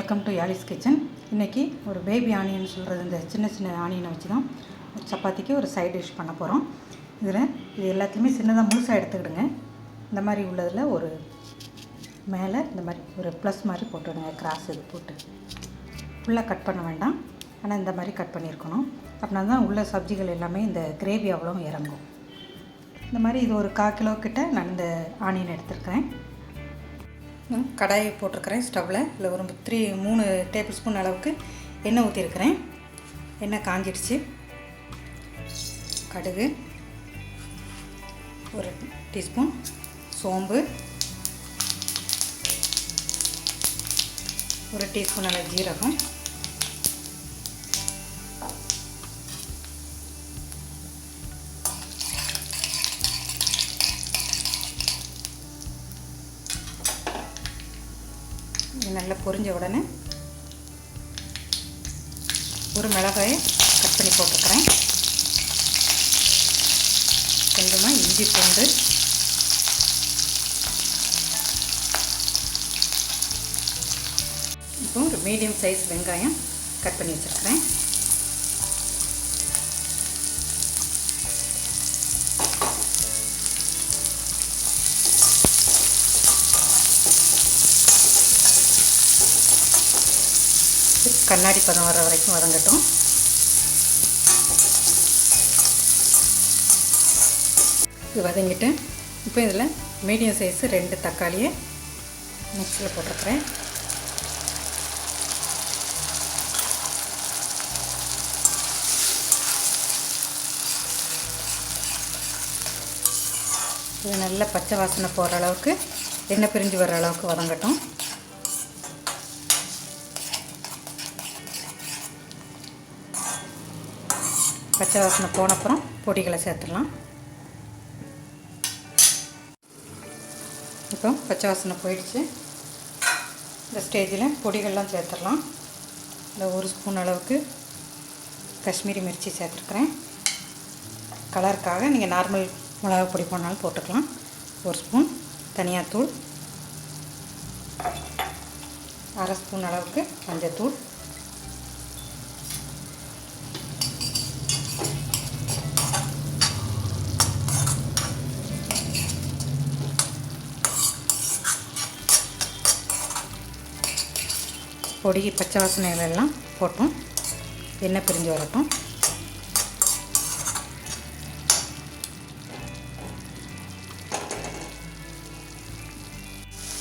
Welcome to Yazhi'sKitchen. இன்றைக்கி ஒரு baby onion சொல்கிறது இந்த சின்ன சின்ன ஆனியனை வச்சு தான் சப்பாத்திக்கு ஒரு சைட் டிஷ் பண்ண போகிறோம். இது எல்லாத்துலேயுமே சின்னதாக முழுசாக எடுத்துக்கிடுங்க. இந்த மாதிரி உள்ளதில் ஒரு மேலே இந்த மாதிரி ஒரு ப்ளஸ் மாதிரி போட்டுவிடுங்க. கிராஸ் இது போட்டு ஃபுல்லாக கட் பண்ண வேண்டாம், ஆனால் இந்த மாதிரி கட் பண்ணியிருக்கணும். அப்படின்னா தான் உள்ள சப்ஜிகள் எல்லாமே இந்த கிரேவி அவ்வளோ இறங்கும். இந்த மாதிரி இது ஒரு 1/4 கிலோ கிட்ட நான் இந்த ஆனியன் எடுத்துருக்கிறேன். கடாயை போட்டிருக்கிறேன் ஸ்டவ்வில். இதில் ஒரு 3 டேபிள் ஸ்பூன் அளவுக்கு எண்ணெய் ஊற்றிருக்கிறேன். எண்ணெய் காஞ்சிடுச்சு. கடுகு, 1 டீஸ்பூன் சோம்பு, 1 டீஸ்பூன் அளவு ஜீரகம், நல்லா பொரிஞ்ச உடனே ஒரு மிளகாயை கட் பண்ணி போட்டுக்கிறேன். கொஞ்சமாக இஞ்சி பூண்டு, இப்போ ஒரு மீடியம் சைஸ் வெங்காயம் கட் பண்ணி வச்சுருக்கிறேன். கண்ணாடி பதம் வர வரைக்கும் வதங்கட்டும். இது வதங்கிட்டு இப்போ இதில் மீடியம் சைஸு 2 தக்காளியை மிக்ஸியில் போட்டிருக்கிறேன். இது நல்ல பச்சை வாசனை போகிற அளவுக்கு, எண்ணெய் பிரிஞ்சு வர அளவுக்கு வதங்கட்டும். பச்சை வாசனை போன அப்புறம் பொடிகளை சேர்த்துடலாம். இப்போ பச்சை வாசனை போயிடுச்சு. இந்த ஸ்டேஜில் பொடிகள்லாம் சேர்த்துடலாம். இந்த 1 ஸ்பூன் அளவுக்கு காஷ்மீரி மிர்ச்சி சேர்த்துருக்குறேன். கலருக்காக நீங்கள் நார்மல் மிளகா பொடி போனாலும் போட்டுக்கலாம். 1 ஸ்பூன் தனியாத்தூள், 1/2 ஸ்பூன் அளவுக்கு மஞ்சத்தூள், பொடி பச்சை வாசனைகளெல்லாம் போட்டோம். எண்ணெய் பிரிஞ்சு வரட்டும்.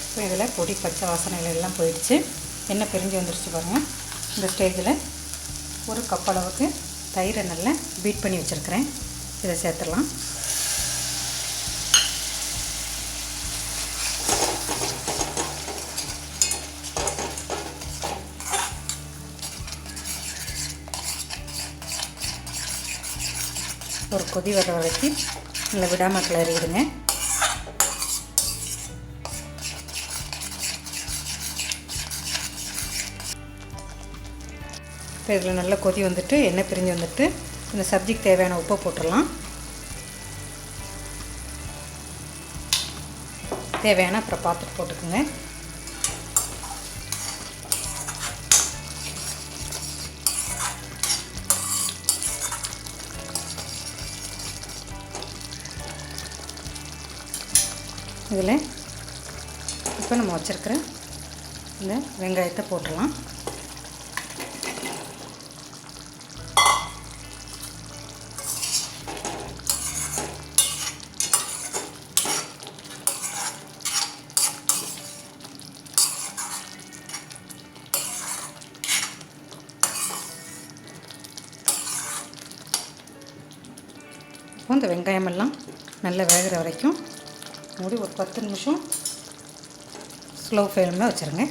இப்போ இதில் பொடி பச்சை வாசனைகள் எல்லாம் போயிடுச்சு. எண்ணெய் பிரிஞ்சு வந்துடுச்சு பாருங்கள். இந்த ஸ்டேஜில் 1 கப் அளவுக்கு தயிரை நல்லா பீட் பண்ணி வச்சுருக்கிறேன். இதை சேர்த்துடலாம். ஒரு கொதி வர வரைக்கும் நல்லா விடாமல் கிளறிடுங்க. இப்போ இதில் நல்லா கொதி வந்துட்டு எண்ணெய் பிரிஞ்சு வந்துட்டு இந்த சப்ஜிக்கு தேவையான உப்பை போட்டுடலாம். தேவையான அப்புறம் பார்த்துட்டு போட்டுக்குங்க. இதில் இப்போ நம்ம வச்சுருக்கிற இந்த வெங்காயத்தை போட்டுடலாம். இப்போ இந்த வெங்காயமெல்லாம் நல்லா வேகிற வரைக்கும் மூடி ஒரு 10 நிமிஷம் ஸ்லோ ஃப்ளேமில் வச்சுருங்க.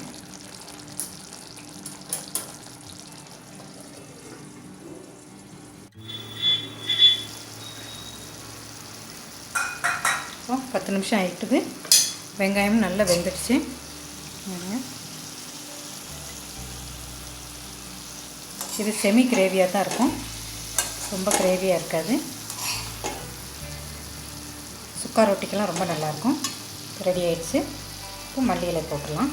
இப்போ 10 நிமிஷம் ஆகிட்டுது. வெங்காயம் நல்லா வெந்துடுச்சு. இது செமி கிரேவியாக தான் இருக்கும், ரொம்ப கிரேவியாக இருக்காது. சுக்கா ரொட்டிக்கெல்லாம் ரொம்ப நல்லாயிருக்கும். ரெடி ஆயிடுச்சு. இப்போ மல்லி இலை போட்டுடலாம்.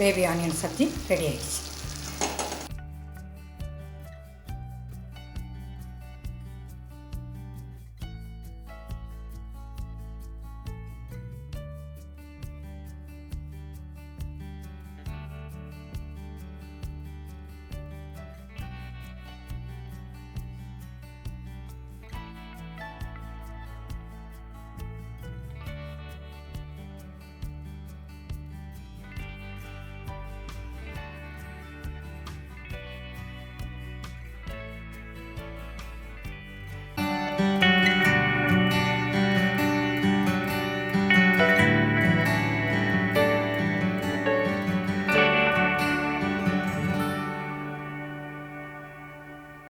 பேபி ஆனியன் சப்ஜி ரெடி ஆயிடுச்சு.